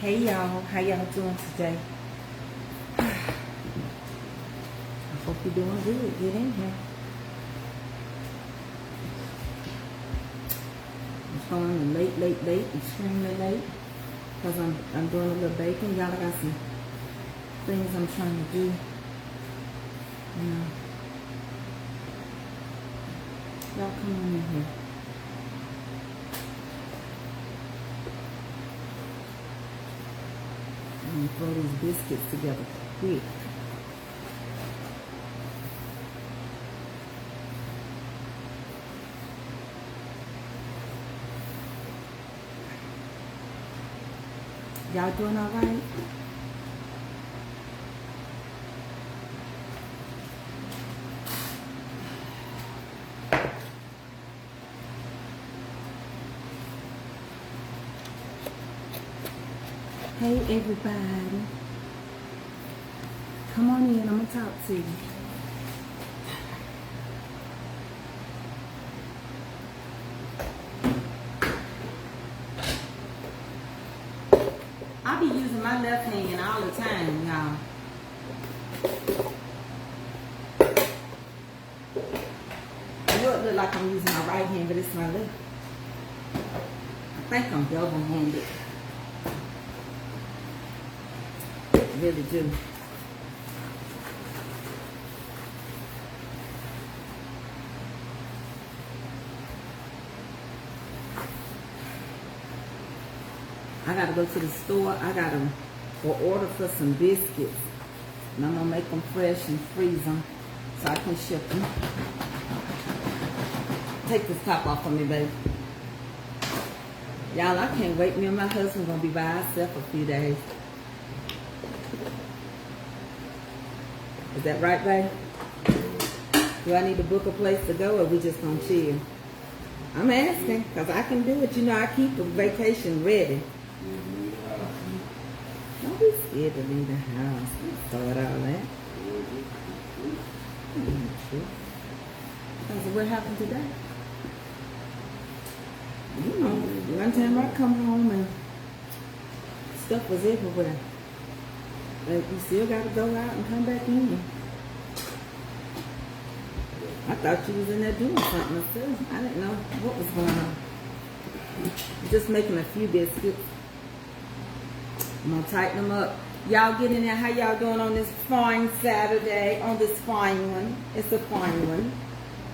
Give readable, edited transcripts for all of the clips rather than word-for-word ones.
Hey y'all, how y'all doing today? I hope you're doing good. Get in here. I'm starting late, extremely late, because I'm doing a little baking. Y'all, I got some things I'm trying to do. You know, y'all come on in here. I'm gonna throw these biscuits together quick. Y'all doing all right? Hey everybody. Come on in, I'm gonna talk to you. I be using my left hand all the time, y'all. I know it look like I'm using my right hand, but it's my left. I think I'm double-handed. Really do. I gotta go to the store. I gotta go order for some biscuits, and I'm gonna make them fresh and freeze them so I can ship them. Take this top off for me, baby. Y'all, I can't wait. Me and my husband gonna be by ourselves a few days. Is that right, babe? Do I need to book a place to go, or we just gonna chill? I'm asking, because I can do it. You know, I keep the vacation ready. Don't be scared to leave the house. Start all that. Because of what happened today. You know, one time I come home and stuff was everywhere. But you still got to go out and come back in. I thought you was in there doing something myself. I didn't know what was going on. Just making a few biscuits. I'm going to tighten them up. Y'all get in there. How y'all doing on this fine Saturday? On this fine one. It's a fine one.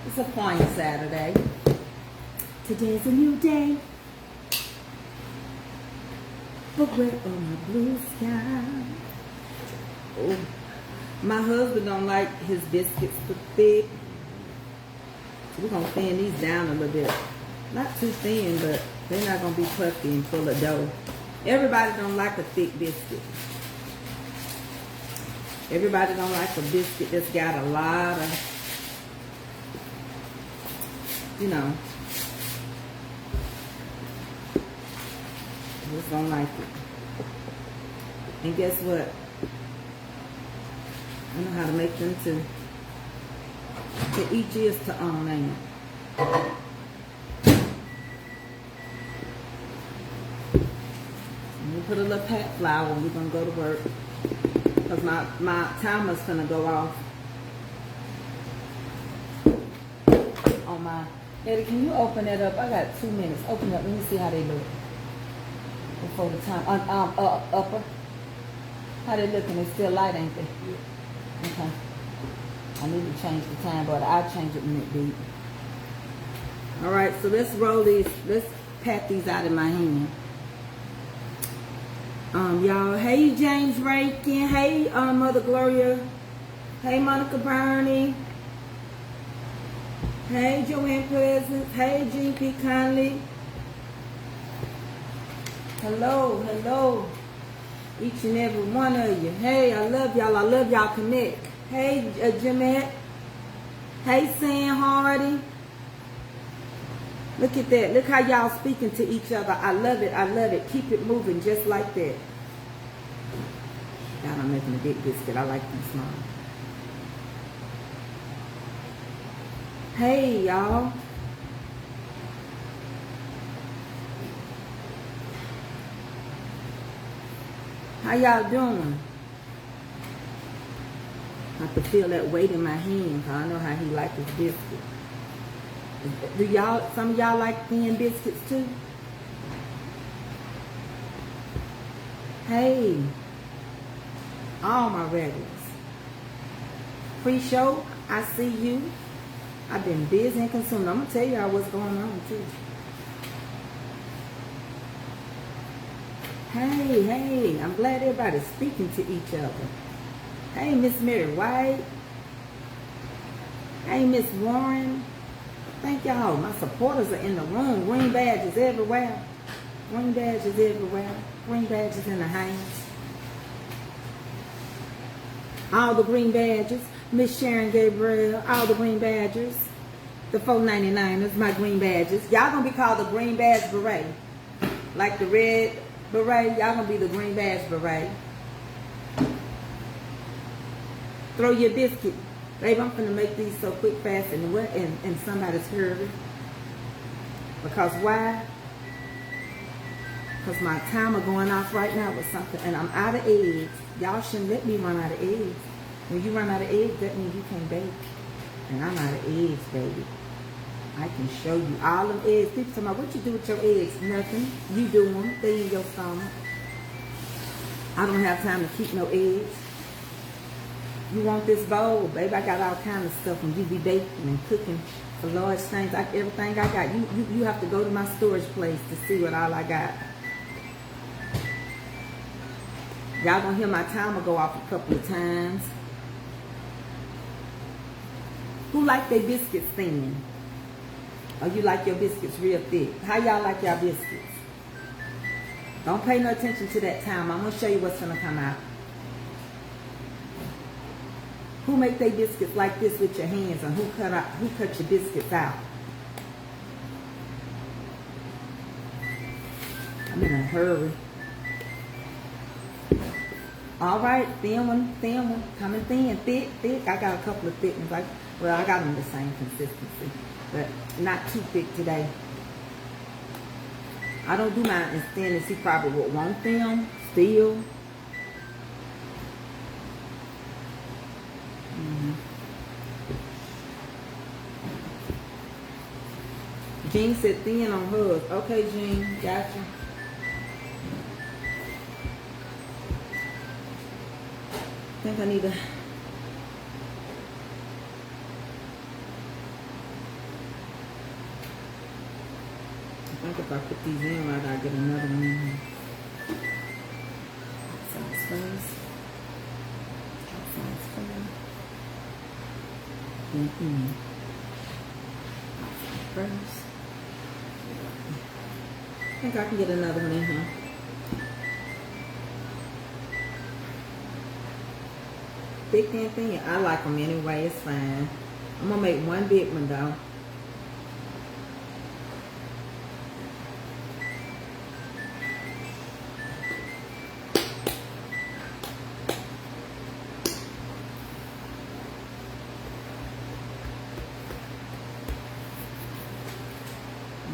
It's a fine Saturday. Today's a new day. But where on my blue sky? Oh, my husband don't like his biscuits too thick. So we're going to thin these down a little bit. Not too thin, but they're not going to be puffy and full of dough. Everybody don't like a thick biscuit. Everybody don't like a biscuit that's got a lot of, you know. Just don't like it. And guess what? I know how to make them too. To each is to own, ain't it? We put a little pat flour when we're gonna go to work. Because my timer's gonna go off. On my Eddie, can you open that up? I got 2 minutes. Open it up. Let me see how they look. Before the time upper. How they looking? They still light, ain't they? Yeah. Okay. I need to change the time, but I'll change it when it beat. Alright, so let's roll these. Let's pat these out in my hand. Y'all, hey James Rakin, hey Mother Gloria, hey Monica Bernie, hey Joanne Pleasant, hey GP Conley. Hello, hello, each and every one of you. Hey, I love y'all connect. Hey, Jeanette. Hey, Sam Hardy. Look at that. Look how y'all speaking to each other. I love it. I love it. Keep it moving just like that. God, I'm making a big biscuit. I like them small. Hey, y'all. How y'all doing? I can feel that weight in my hand, 'cause I know how he likes his biscuit. Do y'all, some of y'all like thin biscuits too? Hey, all my regulars. Pre-show, I see you. I've been busy and consumed. I'm going to tell y'all what's going on too. Hey, I'm glad everybody's speaking to each other. Hey, Miss Mary White. Hey, Miss Warren. Thank y'all. My supporters are in the room. Green badges everywhere. Green badges everywhere. Green badges in the house. All the green badges. Miss Sharon Gabriel. All the green badges. The 499ers, my green badges. Y'all gonna be called the green badge beret. Like the red beret, y'all gonna be the green badge beret. Throw your biscuit. Babe, I'm gonna make these so quick, fast, and what in somebody's hurry. Because why? Because my timer going off right now with something, and I'm out of eggs. Y'all shouldn't let me run out of eggs. When you run out of eggs, that means you can't bake. And I'm out of eggs, baby. I can show you all them eggs. People tell me, what you do with your eggs? Nothing. You do them. They in your stomach. I don't have time to keep no eggs. You want this bowl? Baby, I got all kind of stuff. When you be baking and cooking for large things, everything I got. You have to go to my storage place to see what all I got. Y'all gonna hear my timer go off a couple of times. Who like their biscuits thin? Or you like your biscuits real thick? How y'all like y'all biscuits? Don't pay no attention to that time. I'm gonna show you what's gonna come out. Who make their biscuits like this with your hands, and who cut your biscuits out? I'm in a hurry. All right, thin one, coming thin, thick. I got a couple of thick ones. Well, I got them the same consistency, but not too thick today. I don't do mine as thin as he probably would want them still. Jean said thin on hers. Okay, Jean, gotcha. I think I need to. I think if I put these in right, I'll get another one in here. Size first. Size first. First. I think I can get another one in here. Thick and thin. I like them anyway. It's fine. I'm gonna make one big one though.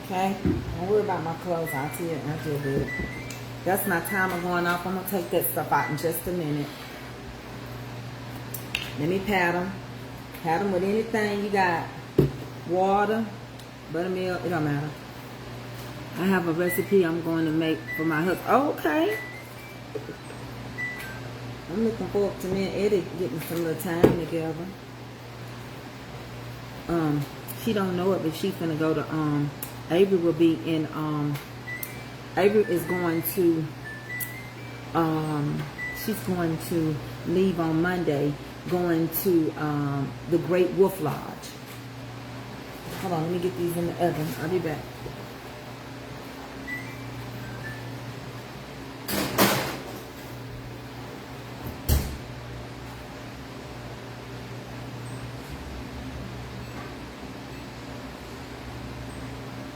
Okay, don't worry about my clothes. I'll do it. That's my timer going off. I'm gonna take that stuff out in just a minute. Let me pat them. Pat them with anything you got. Water, buttermilk, it don't matter. I have a recipe I'm going to make for my husband. Oh, okay. I'm looking forward to me and Eddie getting some little time together. She don't know it, but she's gonna go to Avery will be in Avery is going to she's going to leave on Monday, going to the Great Wolf Lodge. Hold on, let me get these in the oven. I'll be back.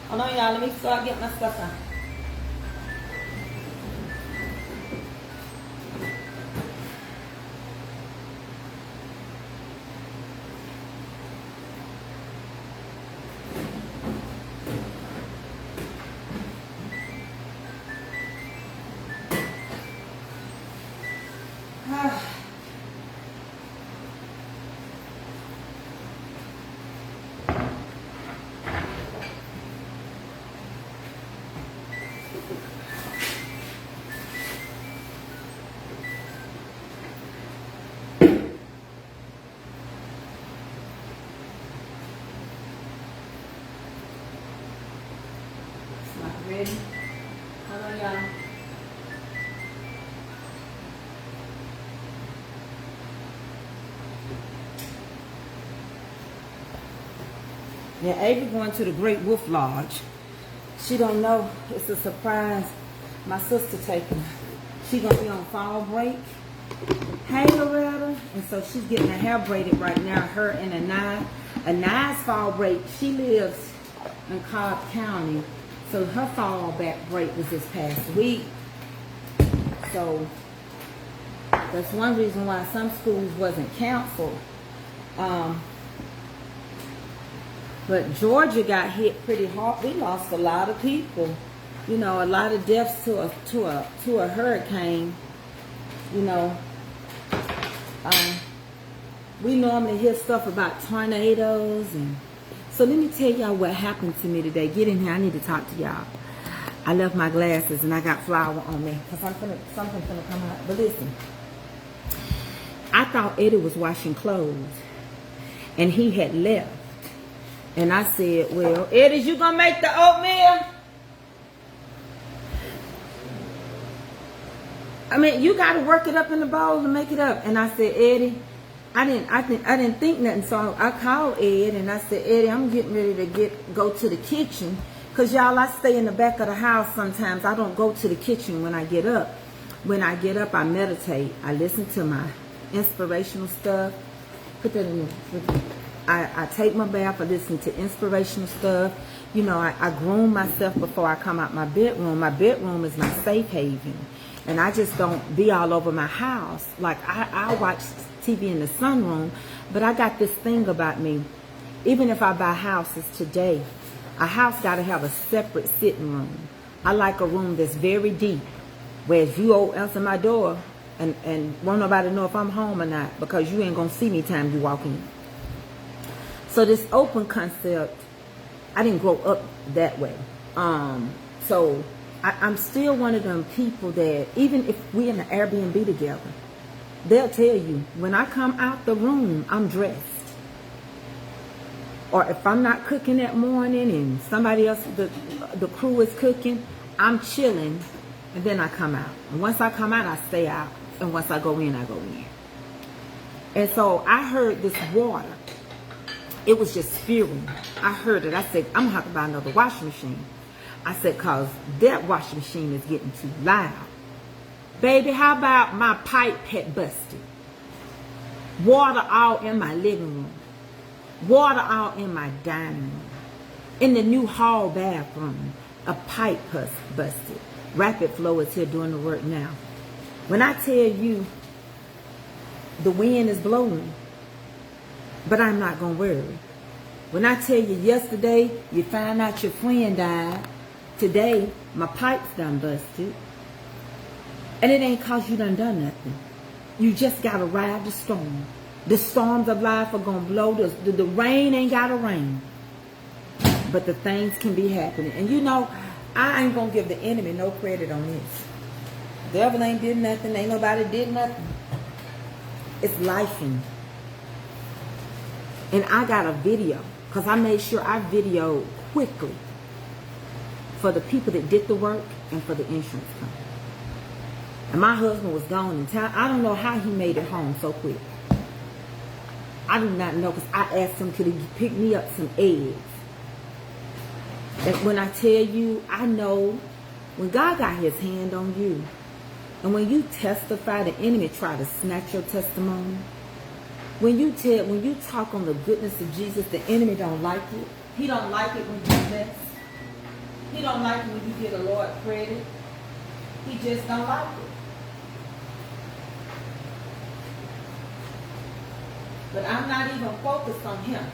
Hold on, y'all. Let me start getting my stuff on. Ready? Hold on, y'all. Yeah, Ava going to the Great Wolf Lodge. She don't know. It's a surprise. My sister taking her. She gonna be on fall break. Hey, Loretta. And so she's getting her hair braided right now. Her and a nice fall break. She lives in Cobb County. So her fall back break was this past week. So that's one reason why some schools wasn't canceled. But Georgia got hit pretty hard. We lost a lot of people. You know, a lot of deaths to a hurricane. You know, we normally hear stuff about tornadoes and. So let me tell y'all what happened to me today. Get in here. I need to talk to y'all. I left my glasses and I got flour on me because something's gonna come out. But listen, I thought Eddie was washing clothes and he had left. And I said, well, Eddie, you gonna make the oatmeal? I mean, you gotta work it up in the bowl to make it up. And I said, Eddie, I didn't think nothing, so I called Ed and I said, Eddie, I'm getting ready to go to the kitchen, cause y'all, I stay in the back of the house sometimes. I don't go to the kitchen when I get up. When I get up, I meditate. I listen to my inspirational stuff. Put that in. I take my bath. I listen to inspirational stuff. You know, I groom myself before I come out my bedroom. My bedroom is my safe haven, and I just don't be all over my house. Like I watch TV in the sunroom, but I got this thing about me. Even if I buy houses today, a house got to have a separate sitting room. I like a room that's very deep, where if you answer my door and won't nobody know if I'm home or not, because you ain't gonna see me time you walk in. So this open concept, I didn't grow up that way. So I'm still one of them people that even if we in an Airbnb together, they'll tell you, when I come out the room, I'm dressed. Or if I'm not cooking that morning and somebody else, the crew is cooking, I'm chilling, and then I come out. And once I come out, I stay out. And once I go in, I go in. And so I heard this water. It was just spewing. I heard it. I said, I'm going to have to buy another washing machine. I said, because that washing machine is getting too loud. Baby, how about my pipe had busted? Water all in my living room. Water all in my dining room. In the new hall bathroom, a pipe busted. Rapid Flow is here doing the work now. When I tell you the wind is blowing, but I'm not going to worry. When I tell you yesterday you find out your friend died, today my pipe's done busted. And it ain't cause you done nothing. You just got to ride the storm. The storms of life are going to blow. The rain ain't got to rain. But the things can be happening. And you know, I ain't going to give the enemy no credit on this. The devil ain't did nothing. Ain't nobody did nothing. It's lifing. And I got a video. Because I made sure I videoed quickly. For the people that did the work and for the insurance company. And my husband was gone in town. I don't know how he made it home so quick. I do not know, because I asked him, could he pick me up some eggs? And when I tell you, I know when God got his hand on you, and when you testify, the enemy try to snatch your testimony. When you talk on the goodness of Jesus, the enemy don't like it. He don't like it when you bless. He don't like it when you give the Lord credit. He just don't like it. But I'm not even focused on him.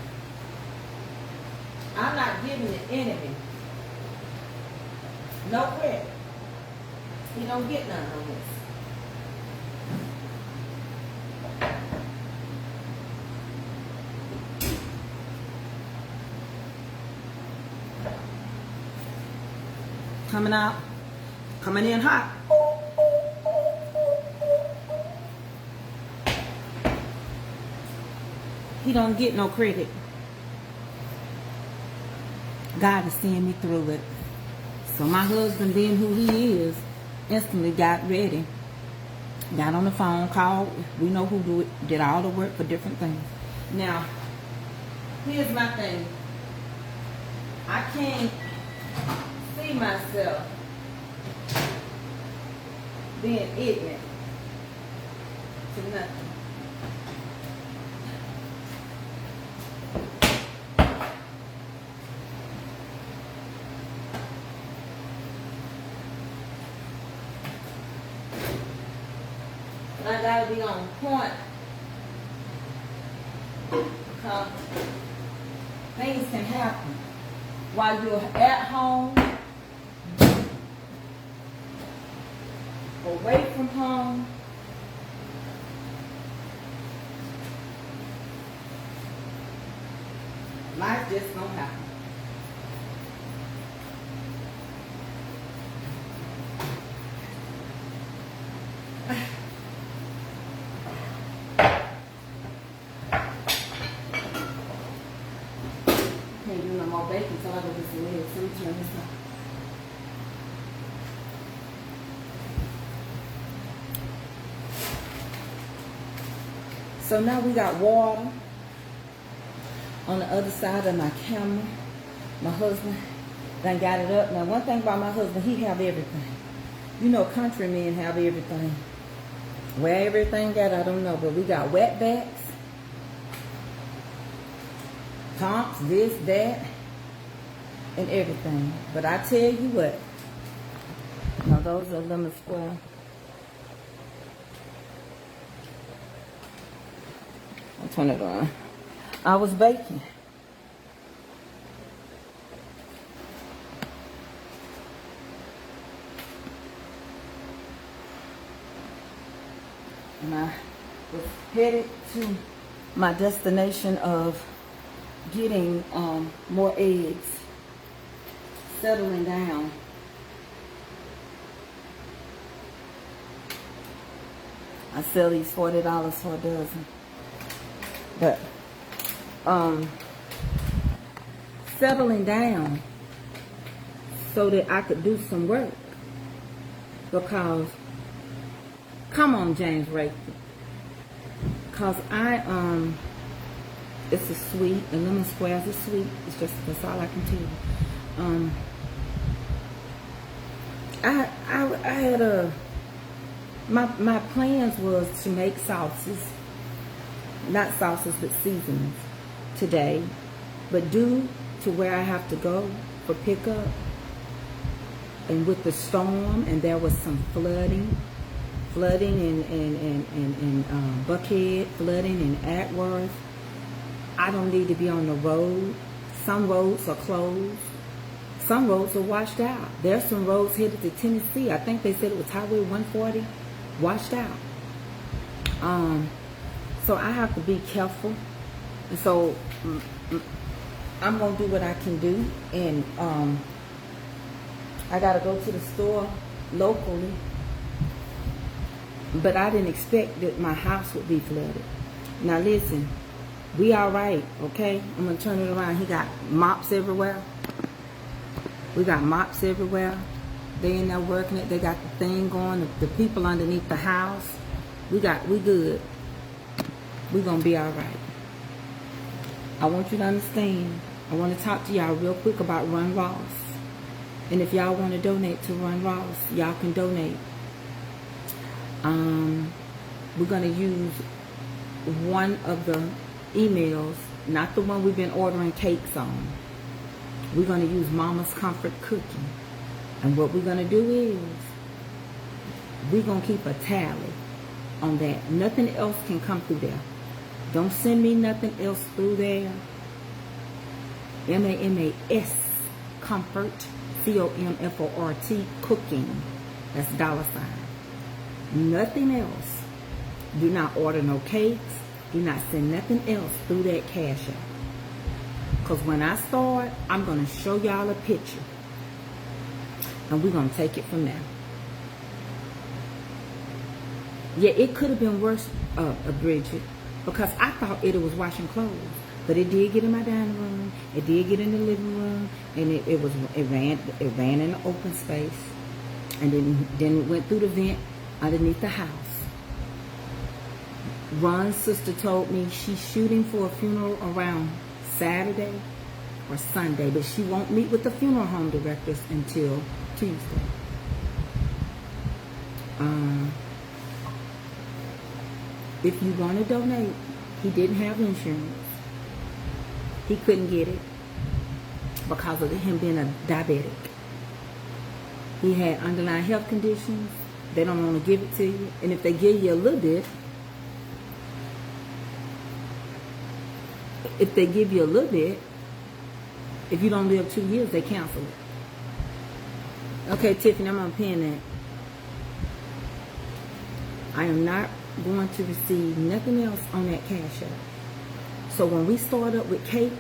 I'm not giving the enemy no credit. He don't get none on this. Coming out. Coming in hot. He don't get no credit. God is seeing me through it. So my husband, being who he is, instantly got ready. Got on the phone, called. We know who did all the work for different things. Now, here's my thing. I can't see myself being ignorant to nothing. I gotta be on point. Because things can happen while you're at home, away from home. Life just gonna happen. Can't do no more baking until I go get some eggs. Let me turn this on. So now we got water on the other side of my camera. My husband done got it up. Now one thing about my husband, he have everything. You know country men have everything. Where everything got, I don't know. But we got wetbacks, pumps, this, that, and everything. But I tell you what. Now those are lemon square. I'll turn it on. I was baking. And I was headed to my destination of getting more eggs, settling down. I sell these $40 for a dozen. But settling down so that I could do some work. Because, come on, James Ray. Because it's a sweet, the lemon squares is sweet. It's just, that's all I can tell you. I had my plans was to make sauces. Not sauces, but seasonings today. But due to where I have to go for pickup, and with the storm, and there was some flooding in Buckhead, flooding in Atworth. I don't need to be on the road. Some roads are closed. Some roads are washed out. There's some roads headed to Tennessee. I think they said it was Highway 140, washed out. So I have to be careful. And so I'm going to do what I can do. And I got to go to the store locally. But I didn't expect that my house would be flooded. Now listen, we all right, okay? I'm going to turn it around. He got mops everywhere. We got mops everywhere. They in there working it. They got the thing going. The people underneath the house. We good. We're going to be all right. I want you to understand. I want to talk to y'all real quick about Run Ross. And if y'all want to donate to Run Ross, y'all can donate. We're going to use one of the emails, not the one we've been ordering cakes on. We're going to use Mama's Comfort Cooking. And what we're going to do is, we're going to keep a tally on that. Nothing else can come through there. Don't send me nothing else through there. MAMAS Comfort, COMFORT Cooking. That's $. Nothing else. Do not order no cakes. Do not send nothing else through that Cash App. Because when I start, I'm going to show y'all a picture. and we're going to take it from there. Yeah, it could have been worse, Bridget, because I thought it was washing clothes. But it did get in my dining room. It did get in the living room, and it ran in the open space, and then it went through the vent underneath the house. Ron's sister told me she's shooting for a funeral around Saturday or Sunday, but she won't meet with the funeral home directors until Tuesday. If you want to donate, he didn't have insurance. He couldn't get it because of him being a diabetic. He had underlying health conditions. They don't want to give it to you. And if they give you a little bit, if you don't live 2 years, they cancel it. Okay, Tiffany, I'm going to pin that. I am not going to receive nothing else on that cash app. So when we start up with cakes,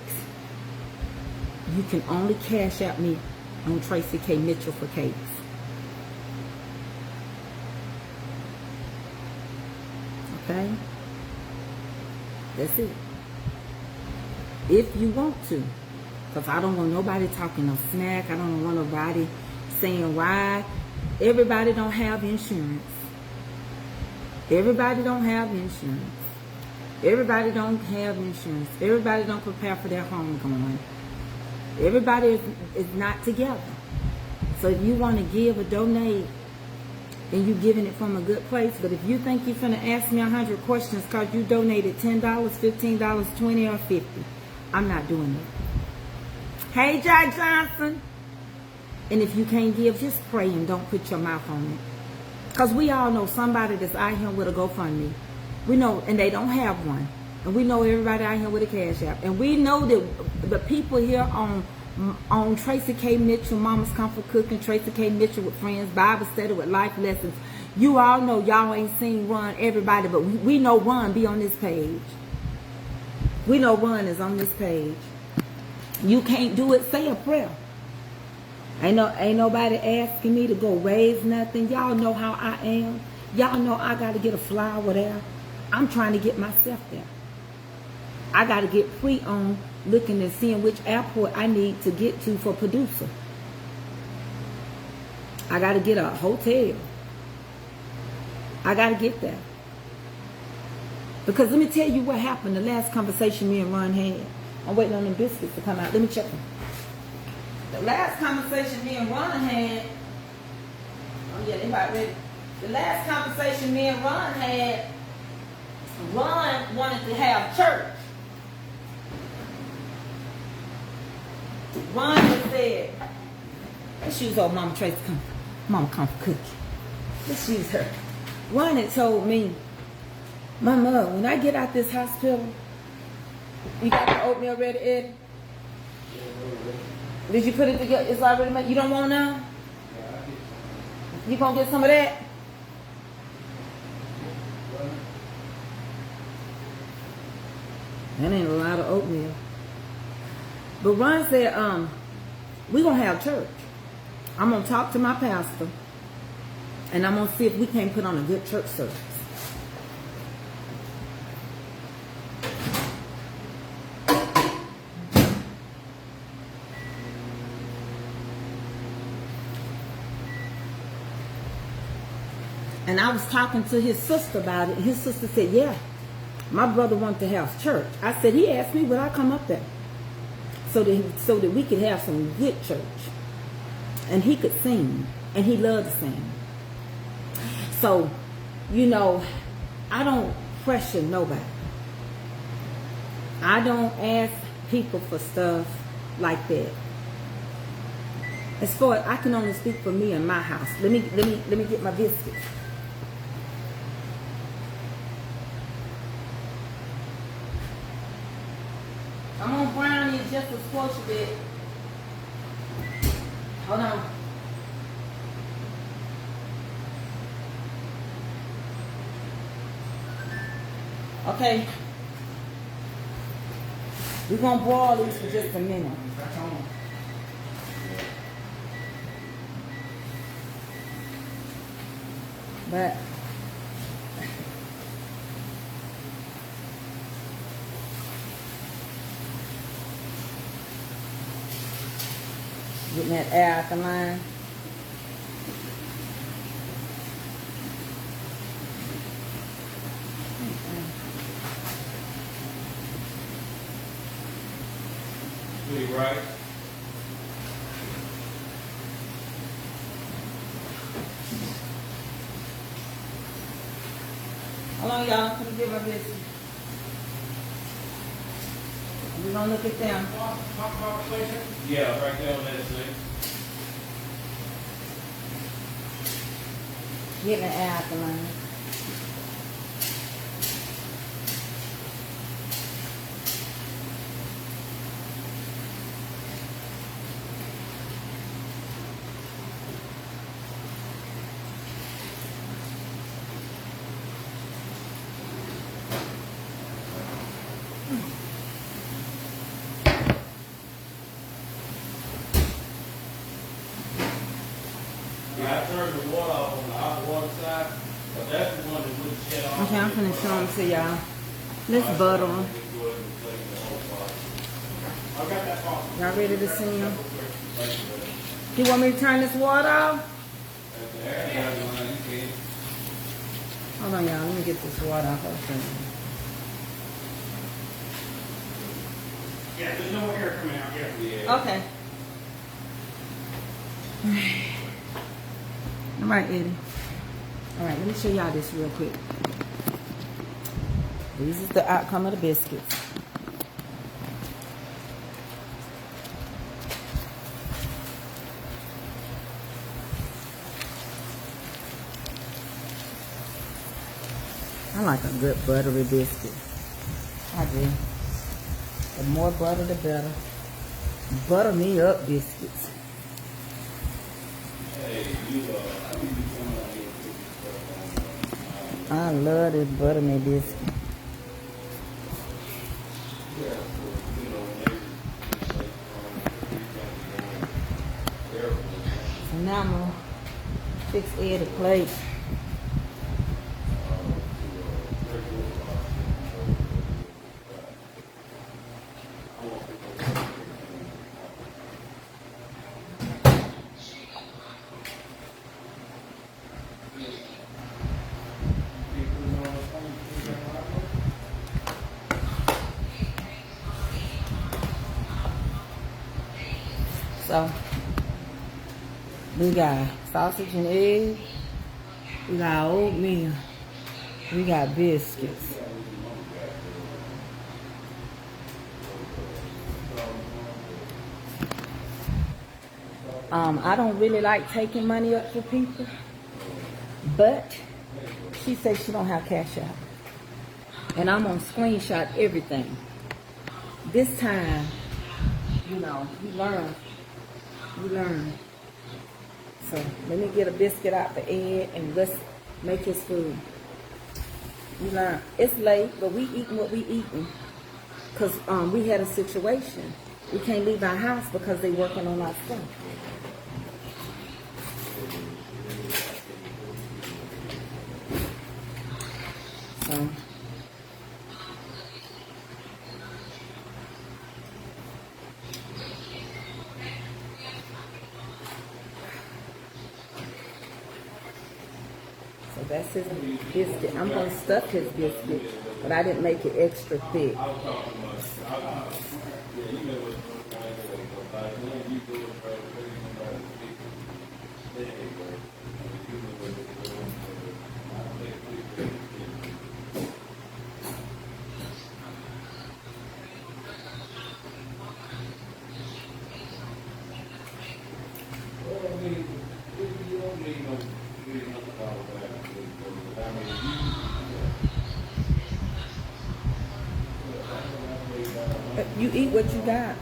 you can only cash out me on Tracy K. Mitchell for cakes. Okay? That's it. If you want to. Because I don't want nobody talking no smack. I don't want nobody saying why. Everybody don't have insurance. Everybody don't have insurance. Everybody don't have insurance. Everybody don't prepare for their homegoing. Everybody is not together. So if you want to give or donate, then you're giving it from a good place. But if you think you're going to ask me 100 questions because you donated $10, $15, $20, or $50, I'm not doing it. Hey, Jack Johnson. And if you can't give, just pray and don't put your mouth on it. Because we all know somebody that's out here with a GoFundMe. We know, and they don't have one. And we know everybody out here with a cash app. And we know that the people here on Tracy K. Mitchell, Mama's Comfort Cooking, Tracy K. Mitchell with Friends, Bible Study with Life Lessons. You all know y'all ain't seen Ron, everybody, but we know Ron be on this page. We know Ron is on this page. You can't do it, say a prayer. Ain't nobody asking me to go raise nothing. Y'all know how I am. Y'all know I got to get a flower there. I'm trying to get myself there. I got to get pre-owned looking and seeing which airport I need to get to for producer. I got to get a hotel. I got to get there. Because let me tell you what happened the last conversation me and Ron had. I'm waiting on them biscuits to come out. Let me check them. The last conversation me and Ron had, oh yeah, they about ready. The last conversation me and Ron had, Ron wanted to have church. Ron had said, let's use old Mama Tracy Mama Comfort Cookie. Let's use her. Ron had told me, Mama, when I get out this hospital, you got the oatmeal ready, Eddie? Did you put it together? It's already made. You don't want none? You gonna get some of that? That ain't a lot of oatmeal. But Ron said, we gonna have church. I'm gonna talk to my pastor, and I'm gonna see if we can't put on a good church service. And I was talking to his sister about it. His sister said, yeah, my brother wanted to have church. I said, he asked me, would I come up there? So that we could have some good church. And he could sing. And he loved to sing. So, you know, I don't pressure nobody. I don't ask people for stuff like that. As far as I can only speak for me and my house. Let me get my biscuits. I'm gonna brown these just a squash a bit. Hold on. Okay. We're gonna boil these for just a minute. But getting that air out the line. Right. How long y'all gonna give her this? We gonna look at them. Talk about inflation? Yeah, right there on that thing. Getting the air out the line. Yeah, I turned the water off on the hot water side, but that's the one that wouldn't shut off. Okay, I'm finna show them to y'all. Let's butter them. I got that faucet. Y'all ready to see them? You want me to turn this water off? Hold on, y'all. Let me get this water off. Okay. Yeah, there's no air coming out here. Yeah. Okay. All right, Eddie. All right, let me show y'all this real quick. This is the outcome of the biscuits. I like a good buttery biscuit. I do. The more butter, the better. Butter me up biscuits. I love this buttermilk biscuit. So now I'm gonna fix Ed a plate. So we got sausage and eggs, we got oatmeal, we got biscuits. I don't really like taking money up for people, but she says she don't have cash out. And I'm gonna screenshot everything. This time, you know, you learn. You learn. So let me get a biscuit out for Ed and let's make his food. You learn. It's late, but we eating what we eating. Cause we had a situation. We can't leave our house because they working on our stuff. So that's his biscuit. I'm going to stuff his biscuit, but I didn't make it extra thick. You eat what you got.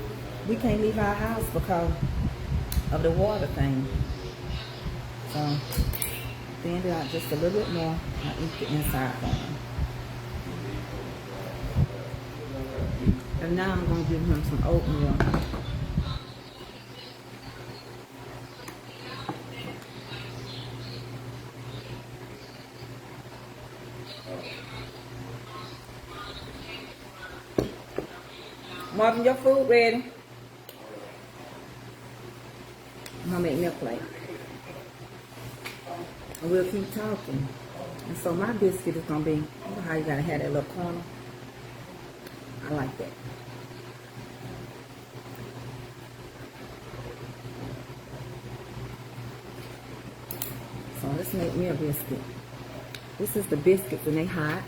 We can't leave our house because of the water thing. So, thin it out just a little bit more. I eat the inside one. And now I'm going to give him some oatmeal. Marvin, your food ready. I'm gonna make me a plate. And we'll keep talking. And so my biscuit is gonna be, you know how you gotta have that little corner? I like that. So let's make me a biscuit. This is the biscuits and they hot.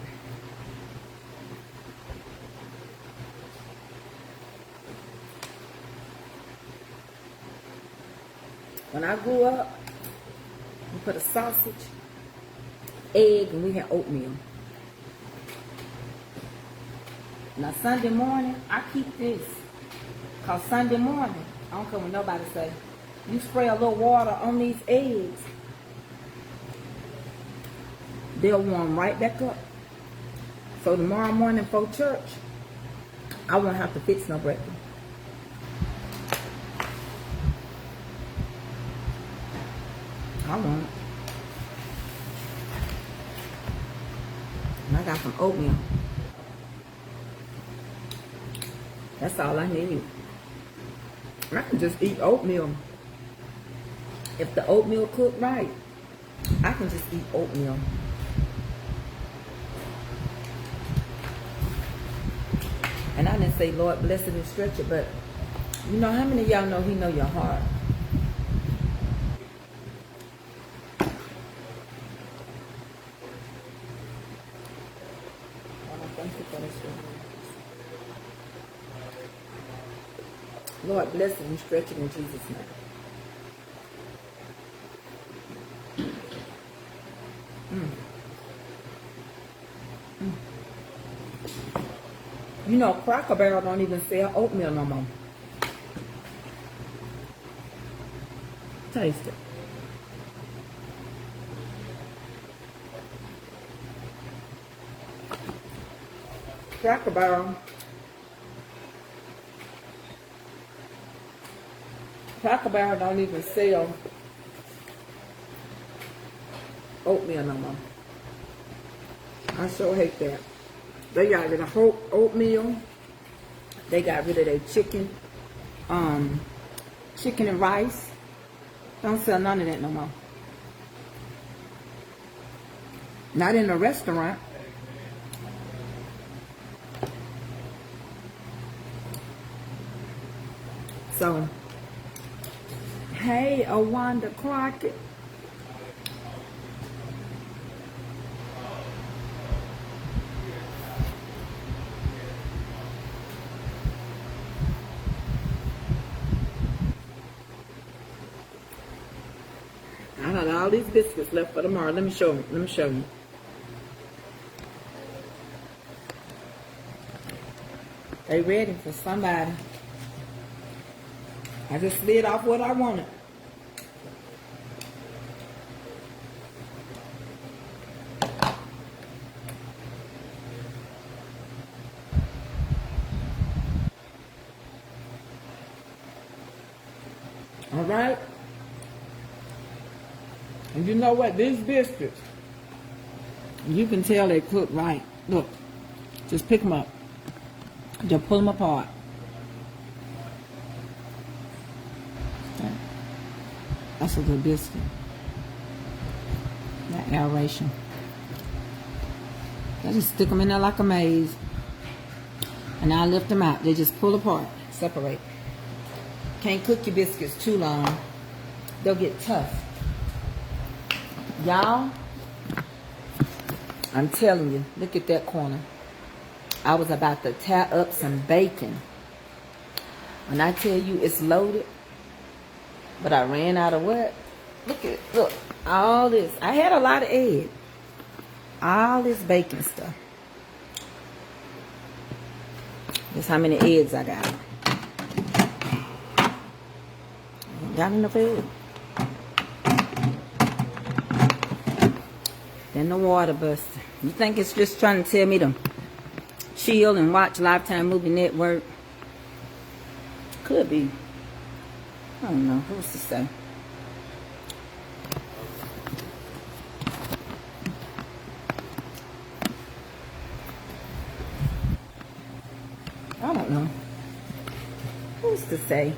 When I grew up, we put a sausage, egg, and we had oatmeal. Now Sunday morning, I keep this. Cause Sunday morning, I don't care what nobody say, you spray a little water on these eggs, they'll warm right back up. So tomorrow morning for church, I won't have to fix no breakfast. I won't. And I got some oatmeal. That's all I need. I can just eat oatmeal. If the oatmeal cooked right, I can just eat oatmeal. And I didn't say, Lord, bless it and stretch it, but you know how many of y'all know He know your heart? Lord, bless it and stretch it in Jesus' name. You know, Cracker Barrel don't even sell oatmeal no more. Taste it. Cracker Barrel don't even sell oatmeal no more. I sure hate that. They got rid of oatmeal. They got rid of their chicken. Chicken and rice. Don't sell none of that no more. Not in a restaurant. So, hey, Awanda Crockett. I got all these biscuits left for tomorrow. Let me show you. They ready for somebody. I just slid off what I wanted. All right. And you know what? These biscuits, you can tell they cook right. Look, just pick them up. Just pull them apart. Okay. That's a good biscuit. That aeration. I just stick them in there like a maze. And I lift them out. They just pull apart, separate. Can't cook your biscuits too long. They'll get tough. Y'all, I'm telling you, look at that corner. I was about to tear up some bacon. When I tell you it's loaded, but I ran out of what? Look, all this. I had a lot of eggs. All this bacon stuff. That's how many eggs I got. Got enough eggs. Then the water buster. You think it's just trying to tell me to chill and watch Lifetime Movie Network? Could be. I don't know. Who's to say? don't know. Who's to say?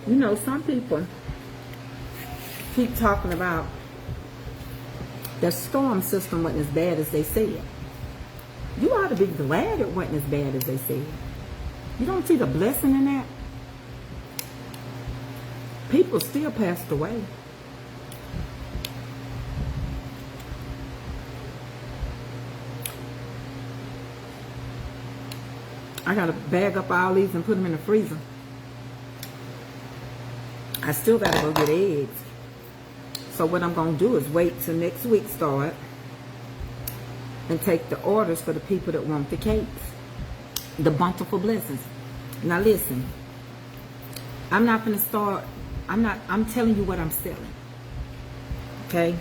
You know, some people keep talking about the storm system wasn't as bad as they said. You ought to be glad it wasn't as bad as they said. You don't see the blessing in that? People still passed away. I gotta bag up all these and put them in the freezer. I still gotta go get eggs. So what I'm gonna do is wait till next week start and take the orders for the people that want the cakes. The bountiful blessings. Now listen, I'm not gonna start, I'm telling you what I'm selling. Okay?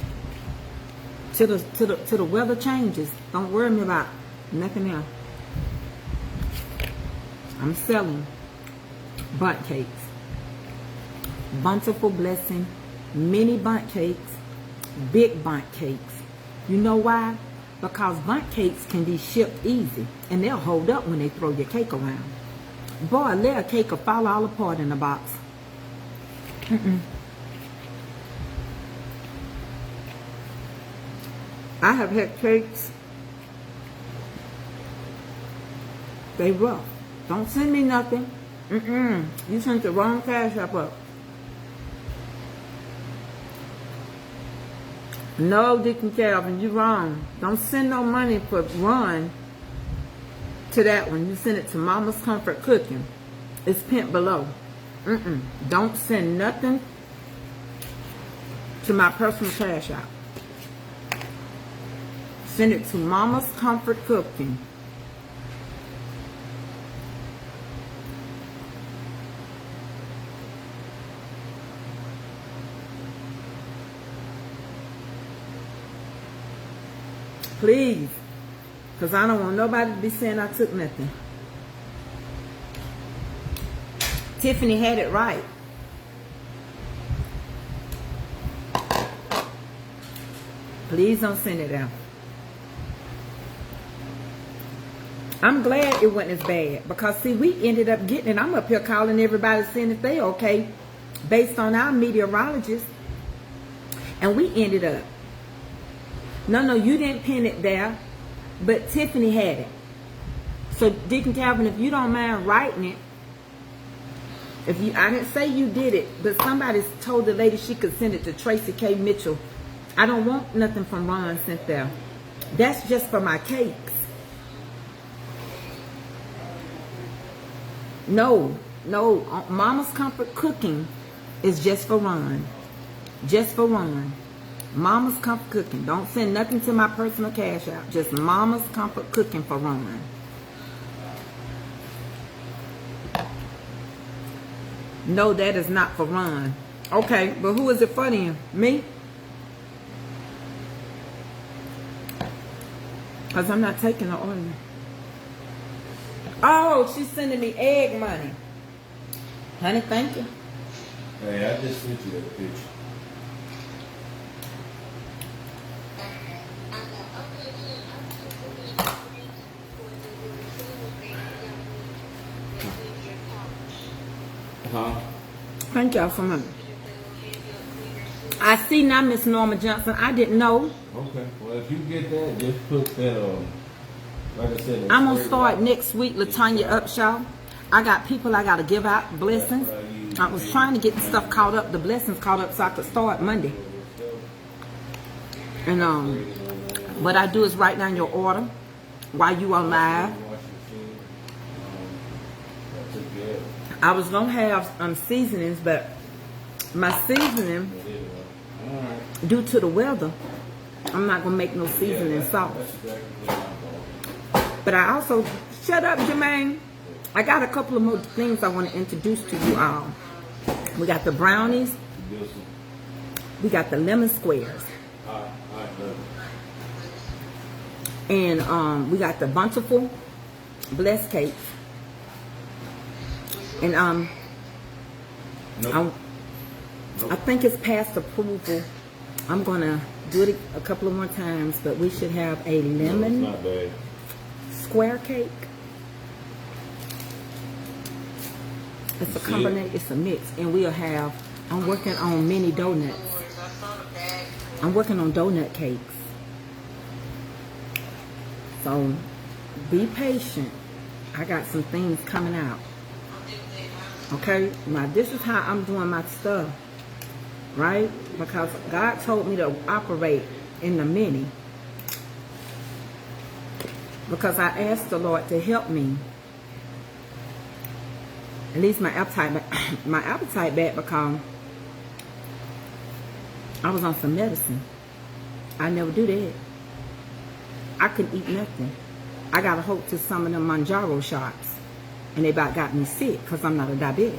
Till the weather changes, don't worry me about nothing else. I'm selling bundt cakes. Bountiful blessing, mini bundt cakes, big bundt cakes. You know why? Because bundt cakes can be shipped easy and they'll hold up when they throw your cake around. Boy, let a cake will fall all apart in the box. I have had cakes. They rough. Don't send me nothing. You sent the wrong Cash App up. No, Dick and Calvin, you wrong. Don't send no money for Ron to that one. You send it to Mama's Comfort Cooking. It's pinned below. Don't send nothing to my personal Cash App. Send it to Mama's Comfort Cooking. Please, because I don't want nobody to be saying I took nothing. Tiffany had it right. Please don't send it out. I'm glad it wasn't as bad because, see, we ended up getting it. I'm up here calling everybody saying if they okay based on our meteorologist. And we ended up. No, you didn't pin it there, but Tiffany had it. So, Dick and Calvin, if you don't mind writing it, I didn't say you did it, but somebody told the lady she could send it to Tracy K. Mitchell. I don't want nothing from Ron sent there. That's just for my cakes. No, Mama's Comfort Cooking is just for Ron. Just for Ron. Mama's Comfort Cooking. Don't send nothing to my personal Cash App. Just Mama's Comfort Cooking for Ron. No, that is not for Ron. Okay, but who is it for then? Me? Because I'm not taking the order. Oh, she's sending me egg money. Honey, thank you. Hey, I just sent you that picture. Thank y'all so much. I see now, Miss Norma Johnson. I didn't know. Okay. Well, if you get that, just put that like I said. I'm gonna start next week, Latanya Upshaw. I got people I gotta give out blessings. I was trying to get the stuff caught up, the blessings caught up, so I could start Monday. And what I do is write down your order while you on live. I was gonna have seasonings, but my seasoning, due to the weather, I'm not gonna make no seasoning sauce. But I also, shut up, Jermaine. I got a couple of more things I want to introduce to you all. We got the brownies. We got the lemon squares. And we got the bountiful blessed cakes. And I think it's past approval I'm gonna do it a couple of more times, but we should have a lemon No, it's not bad. square cake. It's a combination, it's a mix, and we'll have, I'm working on mini donuts. I'm working on donut cakes. So be patient. I got some things coming out. Okay, now this is how I'm doing my stuff, right? Because God told me to operate in the mini. Because I asked the Lord to help me. At least my appetite back because I was on some medicine. I never do that. I couldn't eat nothing. I got a hold to some of them Manjaro shots, and they about got me sick because I'm not a diabetic.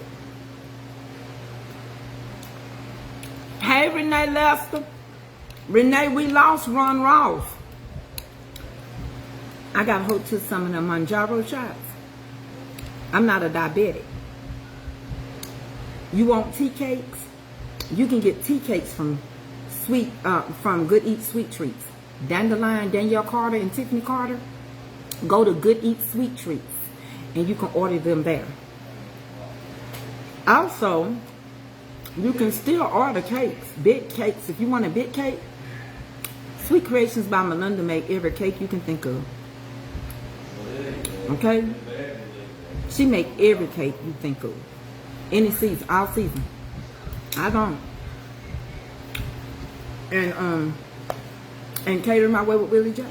Hey, Renee Lester. Renee, we lost Ron Ross. I got a hold to some of them Manjaro shots. I'm not a diabetic. You want tea cakes? You can get tea cakes from Good Eat Sweet Treats. Dandelion, Danielle Carter, and Tiffany Carter. Go to Good Eat Sweet Treats, and you can order them there. Also, you can still order cakes, big cakes. If you want a big cake, Sweet Creations by Melinda make every cake you can think of. Okay? She make every cake you think of. Any season, all season. I don't. And Cater My Way with Willie J.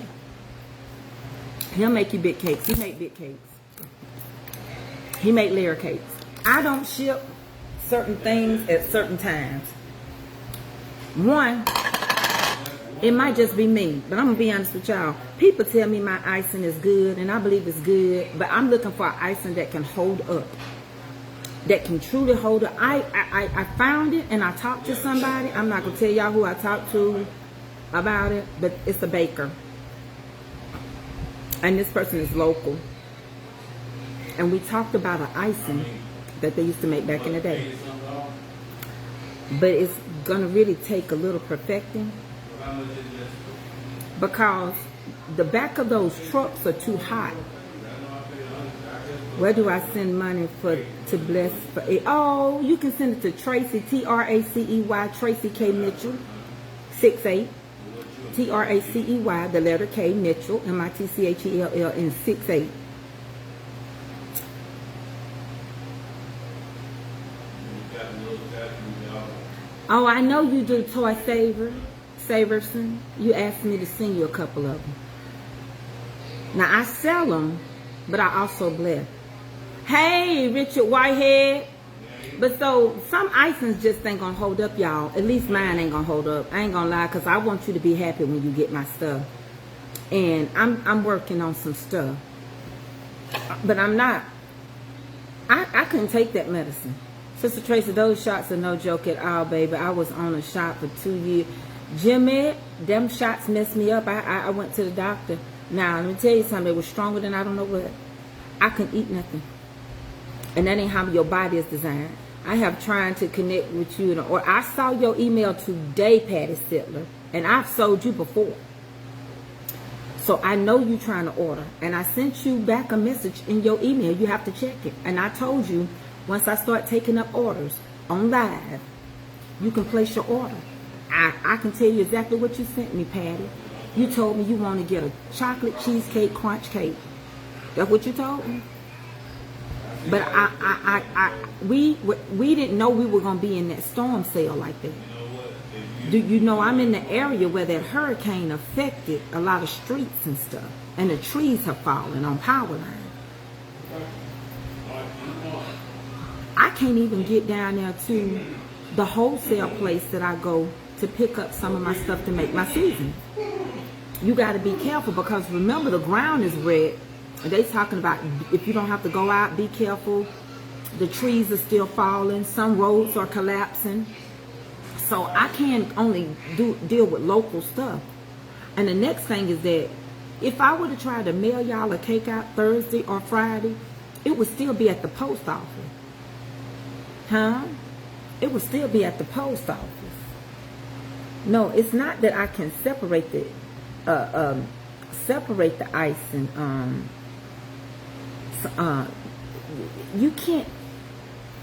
He'll make you big cakes. He make big cakes. He make layer cakes. I don't ship certain things at certain times. One, it might just be me, but I'm gonna be honest with y'all. People tell me my icing is good, and I believe it's good, but I'm looking for an icing that can hold up, that can truly hold up. I found it, and I talked to somebody. I'm not gonna tell y'all who I talked to about it, but it's a baker, and this person is local, and we talked about an icing that they used to make back in the day, but it's gonna really take a little perfecting because the back of those trucks are too hot. Where do I send money to bless for it? Oh, you can send it to Tracy, Tracey, Tracy K. Mitchell, 68. Tracey, the letter K, Mitchell, Mitchell, in 68. Oh, I know you do, Toy Saverson. You asked me to send you a couple of them. Now, I sell them, but I also bless. Hey, Richard Whitehead. But so, some icings just ain't gonna hold up, y'all. At least mine ain't gonna hold up. I ain't gonna lie, because I want you to be happy when you get my stuff. And I'm working on some stuff. But I'm not. I couldn't take that medicine. Sister Tracy, those shots are no joke at all, baby. I was on a shot for 2 years. Jimmy, them shots messed me up. I went to the doctor. Now, let me tell you something. It was stronger than I don't know what. I couldn't eat nothing. And that ain't how your body is designed. I have trying to connect with you. Or I saw your email today, Patty Sittler. And I've sold you before. So I know you trying to order. And I sent you back a message in your email. You have to check it. And I told you, once I start taking up orders on live, you can place your order. I can tell you exactly what you sent me, Patty. You told me you want to get a chocolate cheesecake crunch cake. That's what you told me. But we didn't know we were going to be in that storm cell like that. Do you know I'm in the area where that hurricane affected a lot of streets and stuff. And the trees have fallen on power lines. I can't even get down there to the wholesale place that I go to pick up some of my stuff to make my season. You got to be careful because remember the ground is red. And they talking about if you don't have to go out, be careful. The trees are still falling. Some roads are collapsing. So I can only deal with local stuff. And the next thing is that if I were to try to mail y'all a cake out Thursday or Friday, it would still be at the post office. Huh? It would still be at the post office. No, it's not that I can separate the icing. You can't.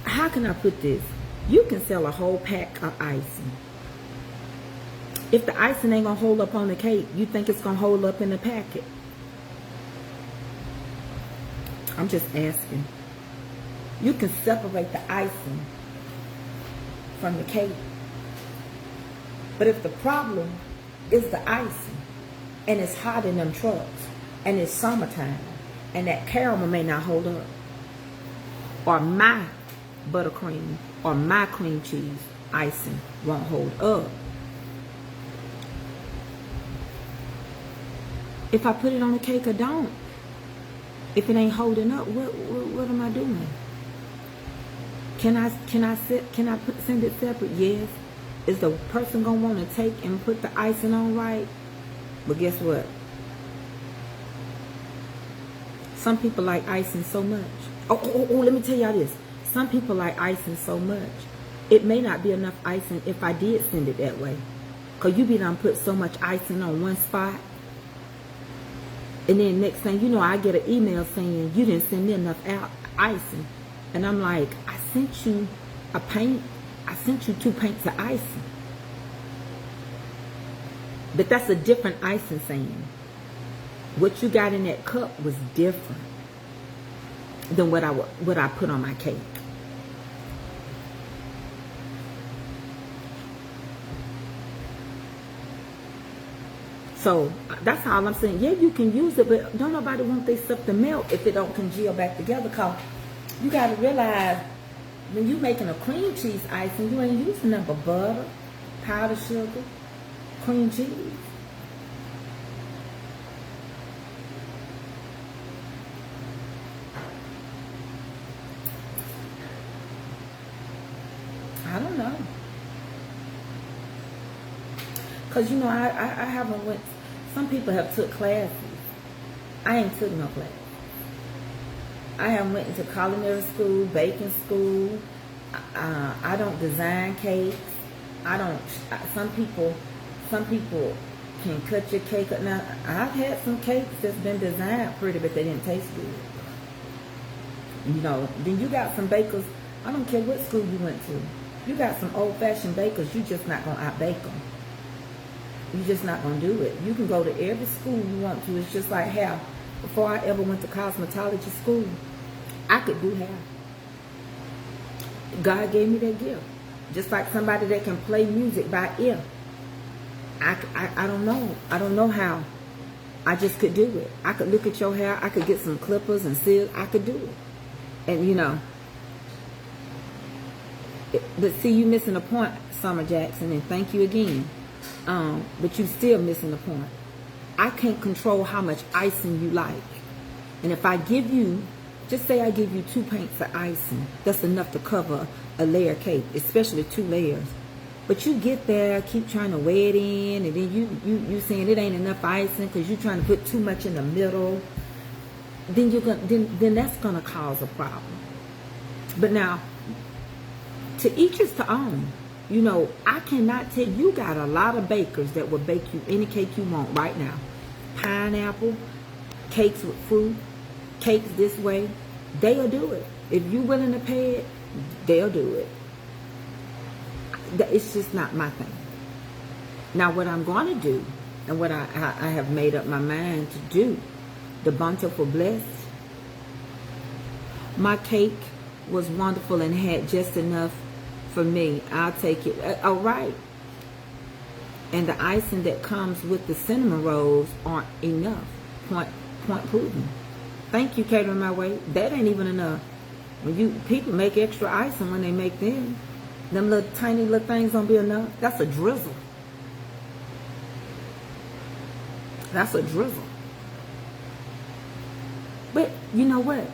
How can I put this? You can sell a whole pack of icing. If the icing ain't gonna hold up on the cake, you think it's gonna hold up in the packet? I'm just asking. You can separate the icing from the cake. But if the problem is the icing, and it's hot in them trucks, and it's summertime, and that caramel may not hold up, or my buttercream or my cream cheese icing won't hold up. If I put it on the cake or don't, if it ain't holding up, what am I doing? Can I send it separate? Yes. Is the person gonna want to take and put the icing on right? But guess what? Some people like icing so much. Oh, let me tell y'all this. Some people like icing so much. It may not be enough icing if I did send it that way. Because you be done put so much icing on one spot. And then next thing you know, I get an email saying, you didn't send me enough icing. And I'm like, I sent you a paint. I sent you 2 paints of icing. But that's a different icing saying. What you got in that cup was different than what I put on my cake. So that's all I'm saying. Yeah, you can use it, but don't nobody want their stuff to melt if it don't congeal back together. Cause you gotta realize when you making a cream cheese icing, you ain't using nothing but butter, powdered sugar, cream cheese. I don't know. Because, you know, I haven't went, some people have took classes. I ain't took no class. I haven't went into culinary school, baking school. I don't design cakes. I don't, some people can cut your cake up. Now, I've had some cakes that's been designed pretty, but they didn't taste good. You know, then you got some bakers, I don't care what school you went to. You got some old-fashioned bakers, you just not going to out-bake them. You're just not going to do it. You can go to every school you want to. It's just like hair. Before I ever went to cosmetology school, I could do hair. God gave me that gift. Just like somebody that can play music by ear. I don't know. I don't know how. I just could do it. I could look at your hair. I could get some clippers and seal. I could do it. And, you know. But see, you missing the point, Summer Jackson, and thank you again. But you still missing the point. I can't control how much icing you like. And if I give you, just say I give you 2 paints of icing, that's enough to cover a layer cake, especially 2 layers. But you get there, keep trying to weigh it in, and then you saying it ain't enough icing because you're trying to put too much in the middle. Then then that's gonna cause a problem. But now, to each is to own. You know, I cannot tell you, got a lot of bakers that will bake you any cake you want right now. Pineapple, cakes with fruit, cakes this way. They'll do it. If you're willing to pay it, they'll do it. It's just not my thing. Now, what I'm going to do, and what I have made up my mind to do, the Bountiful Blessed, my cake was wonderful and had just enough for me. I'll take it. All right. And the icing that comes with the cinnamon rolls aren't enough. Point proven. Thank you, Catering My Way. That ain't even enough. When people make extra icing when they make them little tiny little things don't be enough. That's a drizzle. That's a drizzle. But you know what?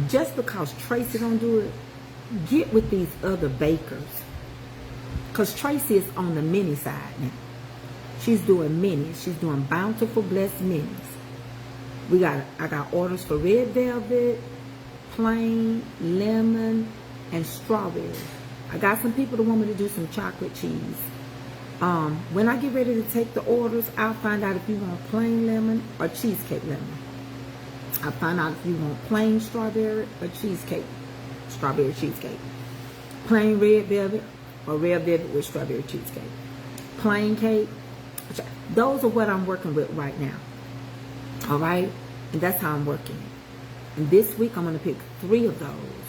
Just because Tracy don't do it, get with these other bakers. Because Tracy is on the mini side now. She's doing minis. She's doing Bountiful Blessed minis. I got orders for red velvet, plain, lemon, and strawberry. I got some people that want me to do some chocolate cheese. When I get ready to take the orders, I'll find out if you want plain lemon or cheesecake lemon. I'll find out if you want plain strawberry or cheesecake, strawberry cheesecake. Plain red velvet or red velvet with strawberry cheesecake. Plain cake. Those are what I'm working with right now. All right? And that's how I'm working. And this week, I'm going to pick 3 of those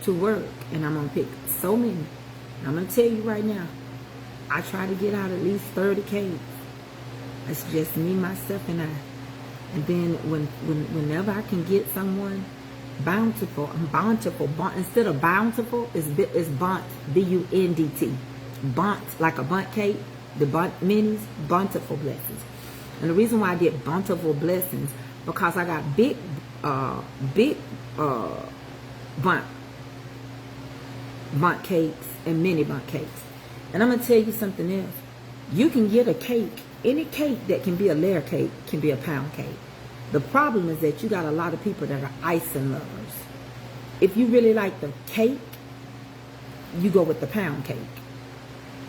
to work. And I'm going to pick so many. And I'm going to tell you right now, I try to get out at least 30 cakes. It's just me, myself, and I. And then whenever I can get someone bountiful, I'm bountiful. Instead of bountiful, it's bunt, B-U-N-D-T. Bunt, like a bunt cake. The bunt minis, bountiful blessings. And the reason why I did bountiful blessings, because I got big bunt cakes and mini bunt cakes. And I'm going to tell you something else. You can get a cake, any cake that can be a layer cake can be a pound cake. The problem is that you got a lot of people that are icing lovers. If you really like the cake, you go with the pound cake.